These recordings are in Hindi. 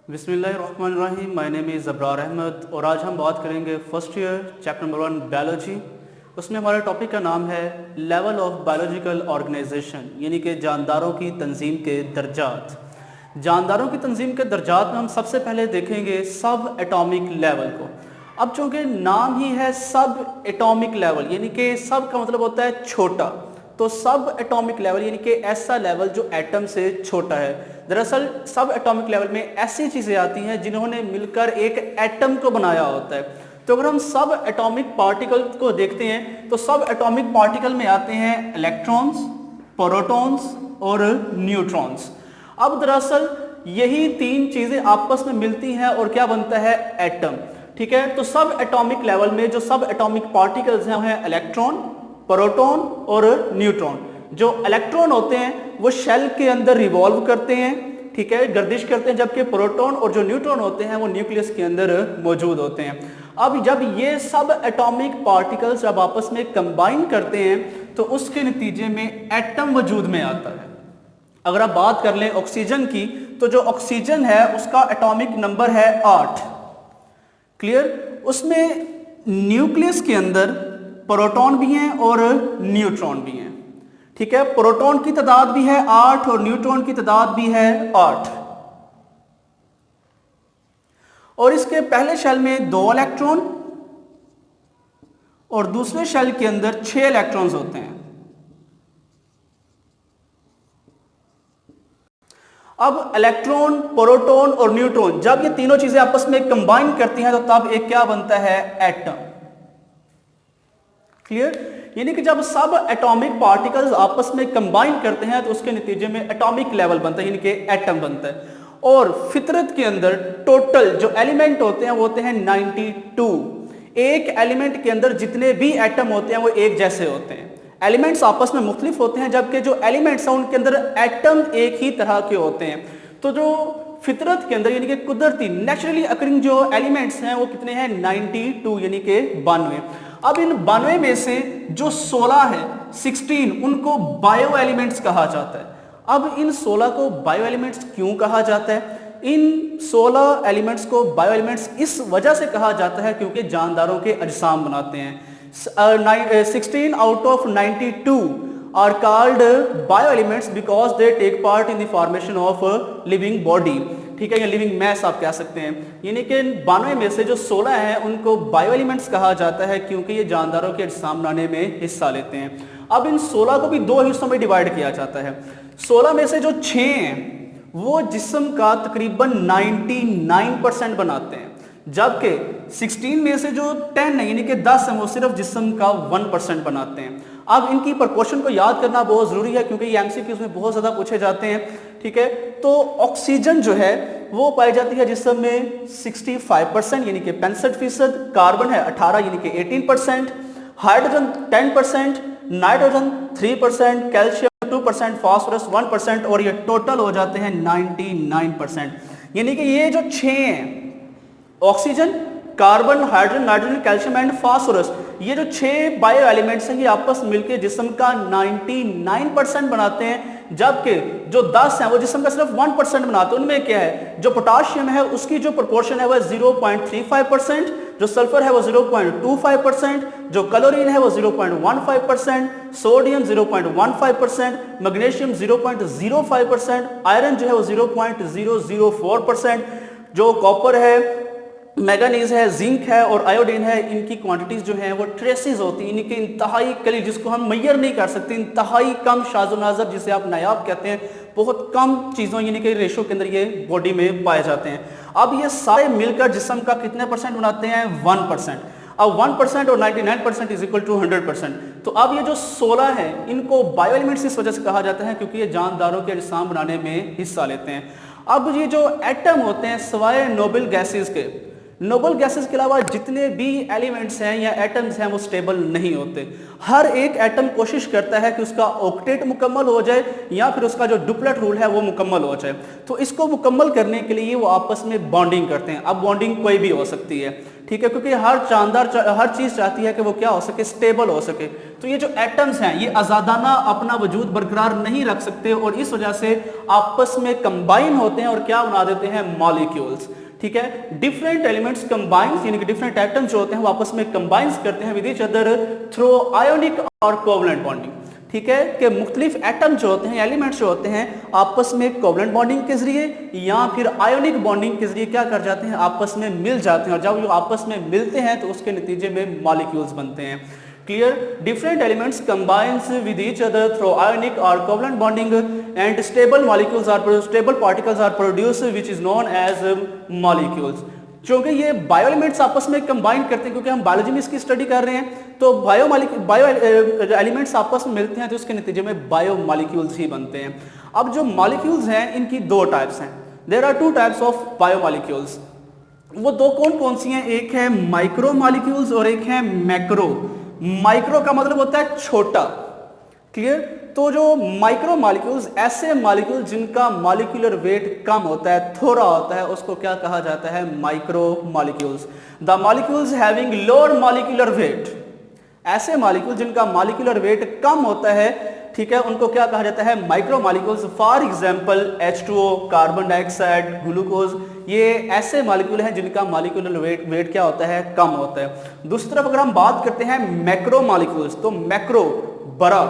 बिस्मिल्लाहिर्रहमानिर्रहीम। My name is Abrar Ahmed और आज हम बात करेंगे first year chapter number 1 biology. उसमें हमारे टॉपिक का नाम है लेवल ऑफ बायोलॉजिकल ऑर्गेनाइजेशन, यानी कि जानदारों की तंजीम के दर्जात। जानदारों की तंजीम के दर्जात में हम सबसे पहले देखेंगे सब एटॉमिक लेवल को। अब चूँकि नाम ही है सब एटॉमिक लेवल, यानी कि सब का मतलब होता है छोटा, तो सब एटॉमिक लेवल यानी कि ऐसा लेवल जो एटम से छोटा है। दरअसल सब एटॉमिक लेवल में ऐसी चीज़ें आती हैं जिन्होंने मिलकर एक एटम को बनाया होता है। तो अगर हम सब एटॉमिक पार्टिकल को देखते हैं तो सब एटॉमिक पार्टिकल में आते हैं इलेक्ट्रॉन्स, प्रोटॉन्स और न्यूट्रॉन्स। अब दरअसल यही तीन चीज़ें आपस में मिलती हैं और क्या बनता है, एटम। ठीक है, तो सब एटॉमिक लेवल में जो सब एटॉमिक पार्टिकल्स हैं वो हैं इलेक्ट्रॉन, प्रोटॉन और न्यूट्रॉन। जो इलेक्ट्रॉन होते हैं वो शेल के अंदर रिवॉल्व करते हैं, ठीक है, गर्दिश करते हैं, जबकि प्रोटॉन और जो न्यूट्रॉन होते हैं वो न्यूक्लियस के अंदर मौजूद होते हैं। अब जब ये सब एटॉमिक पार्टिकल्स जब आपस में कंबाइन करते हैं तो उसके नतीजे में एटम वजूद में आता है। अगर आप बात कर लें ऑक्सीजन की, तो जो ऑक्सीजन है उसका एटॉमिक नंबर है 8। क्लियर? उसमें न्यूक्लियस के अंदर प्रोटॉन भी हैं और न्यूट्रॉन भी हैं। ठीक है, प्रोटॉन की तादाद भी है 8 और न्यूट्रॉन की तादाद भी है 8। और इसके पहले शेल में 2 इलेक्ट्रॉन और दूसरे शेल के अंदर 6 इलेक्ट्रॉन्स होते हैं। अब इलेक्ट्रॉन, प्रोटॉन और न्यूट्रॉन जब ये तीनों चीजें आपस में कंबाइन करती हैं तो तब एक क्या बनता है, एटम। क्लियर? यानी कि जब सब एटॉमिक पार्टिकल्स आपस में कंबाइन करते हैं तो उसके नतीजे में एटॉमिक लेवल बनता है, यानी कि एटम बनता है। और फितरत के अंदर टोटल जो एलिमेंट होते हैं वो होते हैं 92। एक एलिमेंट के अंदर जितने भी एटम होते हैं वो एक जैसे होते हैं। एलिमेंट्स आपस में मुख्तलिफ होते हैं जबकि जो एलिमेंट्स हैं उनके अंदर एटम एक ही तरह के होते हैं। तो जो फितरत के अंदर यानी कि कुदरती नेचुरली अकरिंग जो एलिमेंट्स हैं वो कितने हैं, 92 यानी कि 92। अब इन 92 में से जो 16 है, 16, उनको बायो एलिमेंट्स कहा जाता है। अब इन 16 को बायो एलिमेंट्स क्यों कहा जाता है? इन 16 एलिमेंट्स को बायो एलिमेंट्स इस वजह से कहा जाता है क्योंकि जानदारों के अजसाम बनाते हैं। 16 out of 92 are called bioelements because they take part in the formation of a living body। ठीक है, या लिविंग मैस आप कह सकते हैं। यानी कि 92 में से जो 16 हैं उनको बायो एलिमेंट्स कहा जाता है क्योंकि ये जानदारों के अजसाम बनाने में हिस्सा लेते हैं। अब इन 16 को भी 2 हिस्सों में डिवाइड किया जाता है। 16 में से जो 6 हैं वो जिस्म का तकरीबन 99% बनाते हैं, जबकि 16 में से जो 10 है यानी कि 10 हैं वो सिर्फ जिस्म का 1% बनाते हैं। अब इनकी प्रोपोर्शन को याद करना बहुत ज़रूरी है क्योंकि ये एमसीक्यूज़ में बहुत ज़्यादा पूछे जाते हैं। ठीक है, तो ऑक्सीजन जो है वो पाई जाती है जिस्म में 65% यानी कि 65%, कार्बन है 18 यानी कि 18%, हाइड्रोजन 10%, नाइट्रोजन 3%, कैल्शियम 2%, फास्फोरस 1% और ये टोटल हो जाते हैं 99%। यानी कि ये जो 6 हैं, oxygen, carbon, hydrogen, nitrogen, calcium and phosphorus, ये जो 6 बायो एलिमेंट्स हैं ये आपस मिलकर जिस्म का 99% बनाते हैं, जबकि जो 10 हैं वो जिस्म का सिर्फ 1% बनाते हैं। उनमें क्या है, जो पोटाशियम है उसकी जो प्रोपोर्शन है वो 0.35%, जो सल्फर है वो 0.25%, जो क्लोरीन है वो 0.15%, सोडियम 0.15%, मैग्नीशियम 0.05%, आयरन जो है वो 0.004%, जो कॉपर है, मैंगनीज है, जिंक है और आयोडीन है, इनकी क्वांटिटीज जो हैं वो ट्रेसेस होती हैं, इनकी इंतहाई कली जिसको हम मैयर नहीं कर सकते, इंतहाई कम शाज़ो नाज़र जिसे आप नायाब कहते हैं, बहुत कम चीज़ों यानी कि रेशो के अंदर ये बॉडी में पाए जाते हैं। अब ये सारे मिलकर जिस्म का कितने परसेंट बनाते हैं, 1%। अब 1% और 99% इज इक्वल टू 100%। तो अब ये जो 16 है इनको बायो एलिमेंट्स इस वजह से कहा जाता है क्योंकि ये जानदारों के अजसाम बनाने में हिस्सा लेते हैं। अब ये जो एटम होते हैं सवाए नोबल गैसेस के, नोबल गैसेस के अलावा जितने भी एलिमेंट्स हैं या एटम्स हैं वो स्टेबल नहीं होते। हर एक एटम कोशिश करता है कि उसका ऑक्टेट मुकम्मल हो जाए या फिर उसका जो डुप्लेट रूल है वो मुकम्मल हो जाए। तो इसको मुकम्मल करने के लिए वो आपस में बॉन्डिंग करते हैं। अब बॉन्डिंग कोई भी हो सकती है, ठीक है, क्योंकि हर चीज चाहती है कि वो क्या हो सके, स्टेबल हो सके। तो ये जो एटम्स हैं ये आजादाना अपना वजूद बरकरार नहीं रख सकते और इस वजह से आपस में कंबाइन होते हैं और क्या बना देते हैं, मॉलिक्यूल्स, ठीक है। डिफरेंट एलिमेंट्स कंबाइंस यानी कि डिफरेंट एटम्स जो होते हैं वो आपस में कंबाइंस करते हैं with each other through ionic और कोवलेंट बॉन्डिंग, ठीक है, कि मुख्तलिफ एटम जो होते हैं, एलिमेंट्स जो होते हैं आपस में कोवलेंट बॉन्डिंग के जरिए या फिर आयोनिक बॉन्डिंग के जरिए क्या कर जाते हैं, आपस में मिल जाते हैं और जब वो आपस में मिलते हैं तो उसके नतीजे में मॉलिक्यूल्स बनते हैं। Clear? Different elements combines with each other through ionic or covalent bonding and stable particles are produced which is known as molecules. क्योंकि ये बायो एलिमेंट्स आपस में कंबाइन करते हैं, क्योंकि हम बायोलॉजी में इसकी स्टडी कर रहे हैं, तो बायो एलिमेंट्स आपस में मिलते हैं तो उसके नतीजे में बायो मॉलिक्यूल्स ही बनते हैं। अब जो मॉलिक्यूल्स हैं इनकी दो टाइप्स हैं। There are two types of biomolecules. वो दो कौन कौन सी हैं, एक है माइक्रो मॉलिक्यूल्स और एक है मैक्रो। माइक्रो का मतलब होता है छोटा, क्लियर। तो जो माइक्रो मॉलिक्यूल्स, ऐसे मॉलिक्यूल जिनका मॉलिक्यूलर वेट कम होता है, थोड़ा होता है, उसको क्या कहा जाता है, micro molecules. The molecules having lower molecular weight, ऐसे मॉलिक्यूल जिनका मॉलिक्यूलर वेट कम होता है, ठीक है, उनको क्या कहा जाता है, micro molecules. For example H2O, carbon dioxide, glucose, ये ऐसे मॉलिक्यूल हैं जिनका मॉलिक्यूलर वेट क्या होता है, कम होता है। दूसरी तरफ अगर हम बात करते हैं मैक्रो मॉलिक्यूल्स, तो मैक्रो बड़ा,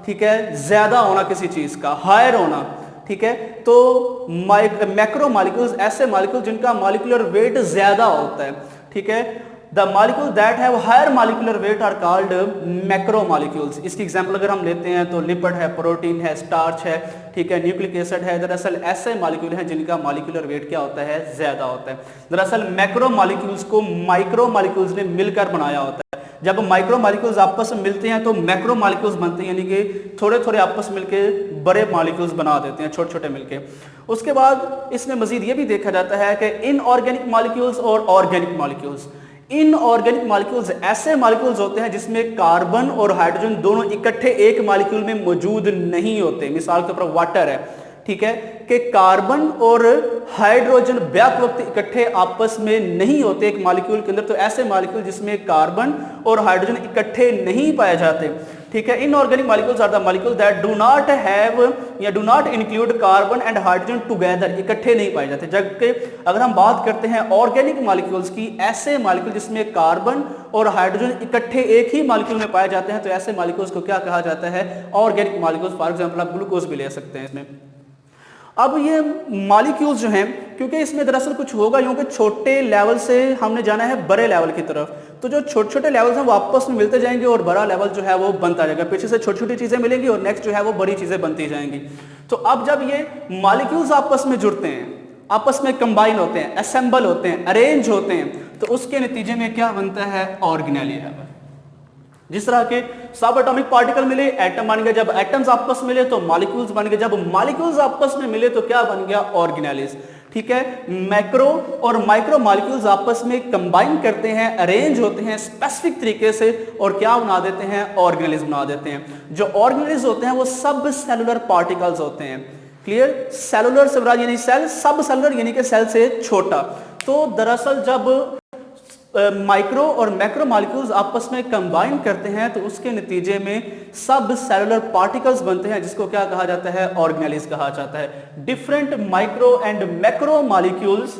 ठीक है, ज्यादा होना किसी चीज का, हायर होना, ठीक है। तो मैक्रो मॉलिक्यूल्स ऐसे मॉलिक्यूल जिनका मॉलिक्यूलर वेट ज्यादा होता है, ठीक है। The molecules that have higher molecular weight are called macromolecules। इसकी एग्जांपल अगर हम लेते हैं तो लिपिड है, प्रोटीन है, स्टार्च है, ठीक है, न्यूक्लिक एसिड है। दरअसल ऐसे मॉलिक्यूल हैं जिनका मॉलिक्यूलर वेट क्या होता है, ज्यादा होता है। दरअसल मैक्रो मॉलिक्यूल्स को माइक्रो मॉलिक्यूल्स ने मिलकर बनाया होता है। जब माइक्रो मॉलिक्यूल्स आपस में मिलते हैं तो मैक्रो मॉलिक्यूल्स बनते हैं, यानी कि थोड़े थोड़े आपस मिलके बड़े मॉलिक्यूल्स बना देते हैं, छोटे छोटे मिलके। उसके बाद इसमें मजीद ये भी देखा जाता है कि इनऑर्गेनिक मॉलिक्यूल्स और ऑर्गेनिक मॉलिक्यूल्स। इनऑर्गेनिक मॉलिक्यूल्स ऐसे मॉलिक्यूल्स होते हैं जिसमें कार्बन और हाइड्रोजन दोनों इकट्ठे एक मॉलिक्यूल में मौजूद नहीं होते। मिसाल के ऊपर वाटर है, ठीक है, कि कार्बन और हाइड्रोजन बैक वक्त इकट्ठे आपस में नहीं होते एक मॉलिक्यूल के अंदर। तो ऐसे मॉलिक्यूल जिसमें कार्बन और हाइड्रोजन इकट्ठे नहीं पाए जाते, ठीक है। Inorganic molecules are the molecule that do not have या do not include carbon and hydrogen together, इकट्ठे नहीं पाए जाते। जबकि अगर हम बात करते हैं ऑर्गेनिक मॉलिक्यूल्स की, ऐसे मॉलिक्यूल जिसमें कार्बन और हाइड्रोजन इकट्ठे एक ही मॉलिक्यूल में पाए जाते हैं, तो ऐसे मॉलिक्यूल्स को क्या कहा जाता है, ऑर्गेनिक मॉलिक्यूल्स। फॉर एग्जांपल आप ग्लूकोज भी ले सकते हैं इसमें। अब ये मॉलिक्यूल्स जो हैं, क्योंकि इसमें दरअसल कुछ होगा यूं कि छोटे लेवल से हमने जाना है बड़े लेवल की तरफ, तो जो छोटे छोटे लेवल्स हैं वो आपस में मिलते जाएंगे और बड़ा लेवल जो है वो बनता जाएगा। पीछे से छोटी छोटी चीजें मिलेंगी और नेक्स्ट जो है वो बड़ी चीजें बनती जाएंगी। तो अब जब ये मॉलिक्यूल्स आपस में जुड़ते हैं, आपस में कंबाइन होते हैं, असेंबल होते हैं, अरेंज होते हैं, तो उसके नतीजे में क्या बनता है, ऑर्गेनेली है। जिस तरह के सब एटॉमिक पार्टिकल मिले, एटम बन गया। जब एटम्स आपस में मिले तो मॉलिक्यूल्स बन गए। जब मॉलिक्यूल्स आपस में मिले तो क्या बन गया, ऑर्गेनेलिज, ठीक है। मैक्रो और माइक्रो मॉलिक्यूल्स आपस में कंबाइन करते हैं, अरेंज होते हैं स्पेसिफिक तरीके से और क्या बना देते हैं, ऑर्गेनेलिज बना देते हैं। जो ऑर्गेनेलिज होते हैं वो सब सेलुलर पार्टिकल्स होते हैं, क्लियर। सेलुलर से यानी सेल, सब सेलुलर यानी कि सेल से छोटा। तो दरअसल जब माइक्रो और मैक्रो मॉलिक्यूल्स आपस में कंबाइन करते हैं तो उसके नतीजे में सब सेलुलर पार्टिकल्स बनते हैं, जिसको क्या कहा जाता है, ऑर्गेनेलिज कहा जाता है। Different micro and macro molecules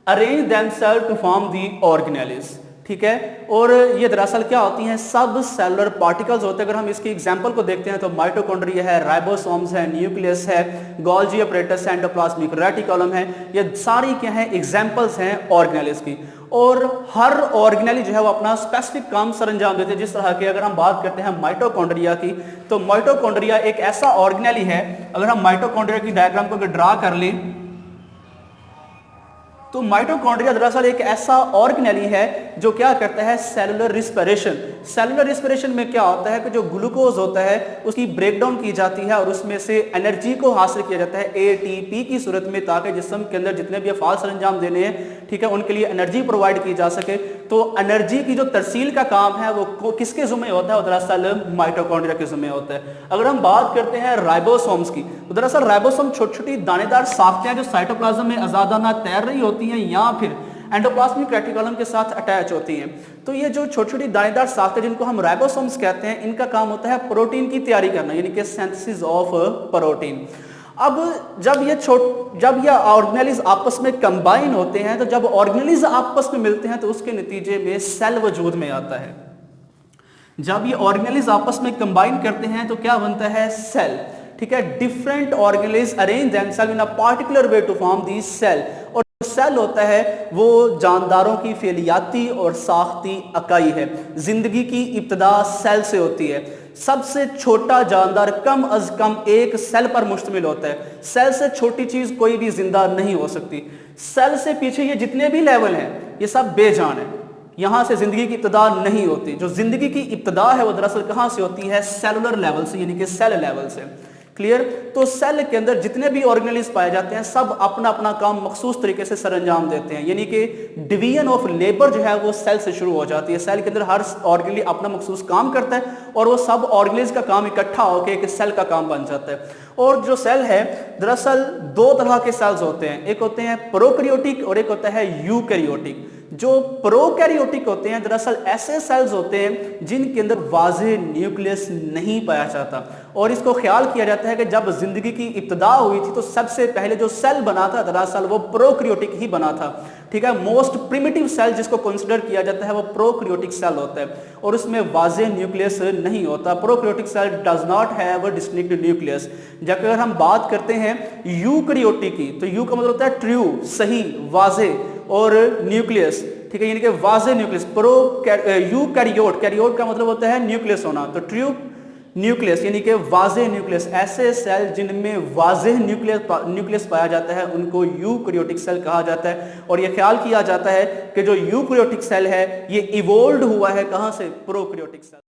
arrange themselves to form the organelles, ठीक है। और ये दरअसल क्या होती हैं, सब सेलुलर पार्टिकल्स होते हैं। अगर हम इसकी एग्जांपल को देखते हैं तो माइटोकॉन्ड्रिया है, राइबोसोम्स है, न्यूक्लियस है, गोल्गी अपरेटस, एंडोप्लाज्मिक रेटिकुलम है। ये सारी क्या है, एग्जांपल्स हैं ऑर्गेनेलिज की। और हर ऑर्गेनेली जो है वो अपना स्पेसिफिक काम सर अंजाम देते हैं। जिस तरह के अगर हम बात करते हैं माइटोकॉन्ड्रिया की, तो माइटोकॉन्ड्रिया एक ऐसा ऑर्गेनेली है, अगर हम माइटोकॉन्ड्रिया की डायग्राम को ड्रा कर लें तो माइटोकॉन्ड्रिया दरअसल एक ऐसा ऑर्गेनेली है जो क्या करता है सेलुलर रिस्पिरेशन। सेलुलर रिस्पिरेशन में क्या होता है कि जो ग्लूकोज होता है उसकी ब्रेकडाउन की जाती है और उसमें से एनर्जी को हासिल किया जाता है एटीपी की सूरत में, ताकि जिस्म के अंदर जितने भी अफाल सरंजाम देने हैं, ठीक है, उनके लिए एनर्जी प्रोवाइड की जा सके। तो एनर्जी की जो तरसील का काम है वो किसके ज़िम्मे होता है? वो दरअसल माइटोकॉन्ड्रिया के ज़िम्मे होता है। अगर हम बात करते हैं राइबोसोम्स की, तो दरअसल राइबोसोम छोटी छोटी दानेदार साख्तें जो साइटोप्लाज्म में आजादाना तैर रही होती हैं या फिर एंडोप्लाज्मिक रेटिकुलम के साथ अटैच होती हैं। तो ये जो छोटी छोटी दानेदार साख्तें जिनको हम राइबोसोम्स कहते हैं, इनका काम होता है प्रोटीन की तैयारी करना, यानी कि सिंथेसिस ऑफ प्रोटीन। अब जब ये ऑर्गेनेल्स आपस में कंबाइन होते हैं, तो जब ऑर्गेनेल्स आपस में मिलते हैं तो उसके नतीजे में सेल वजूद में आता है। जब ये ऑर्गेनेल्स आपस में कंबाइन करते हैं तो क्या बनता है? सेल। ठीक है, different organelles arrange themselves in a particular way to form the cell. और सेल होता है वो जानदारों की फेलियाती और साख्ती इकाई है। जिंदगी की इब्तिदा सेल से होती है। सबसे छोटा जानदार कम अज कम एक सेल पर मुश्तमिल होता है। सेल से छोटी चीज कोई भी जिंदा नहीं हो सकती। सेल से पीछे ये जितने भी लेवल हैं ये सब बेजान है। यहां से जिंदगी की इब्तिदा नहीं होती। जो जिंदगी की इब्तिदा है वो दरअसल कहां से होती है? सेलुलर लेवल से, यानी कि सेल लेवल से। क्लियर? तो सेल के अंदर जितने भी ऑर्गेनेल्स पाए जाते हैं सब अपना अपना काम मखसूस तरीके से सरंजाम देते हैं, यानी कि डिवीजन ऑफ लेबर जो है वो सेल से शुरू हो जाती है। सेल के अंदर हर ऑर्गेनेल अपना मखसूस काम करता है और वो सब ऑर्गेनेल्स का काम इकट्ठा होकर एक सेल का काम बन जाता है। और जो सेल है दरअसल दो तरह के सेल्स होते हैं, एक होते हैं प्रोकैरियोटिक और एक होता है यूकैरियोटिक। जो प्रोकैरियोटिक होते हैं दरअसल ऐसे सेल्स होते हैं जिनके अंदर वाज़ेह न्यूक्लियस नहीं पाया जाता। और इसको ख्याल किया जाता है कि जब जिंदगी की इब्तिदा हुई थी तो सबसे पहले जो सेल बना था दरअसल वो प्रोकैरियोटिक ही बना था। ठीक है, मोस्ट प्रिमिटिव सेल जिसको कंसिडर किया जाता है वो प्रोकैरियोटिक सेल होता है और उसमें वाज़ेह न्यूक्लियस नहीं होता। Prokaryotic cell does not have a distinct nucleus. जब अगर हम बात करते हैं यूकैरियोटिक की, तो यू का मतलब होता है ट्रू, सही, वाज़ेह, और न्यूक्लियस, ठीक है, यानी कि वाज़ेह न्यूक्लियस। यूकैरियोट, कैरियोट का मतलब होता है न्यूक्लियस होना, तो ट्रू न्यूक्लियस यानी कि वाज़ेह न्यूक्लियस। ऐसे सेल जिनमें वाज़ेह न्यूक्लियस पाया जाता है उनको यूकैरियोटिक सेल कहा जाता है। और यह ख्याल किया जाता है कि जो यूकैरियोटिक सेल है ये इवोल्व हुआ है कहां से? Prokaryotic cell.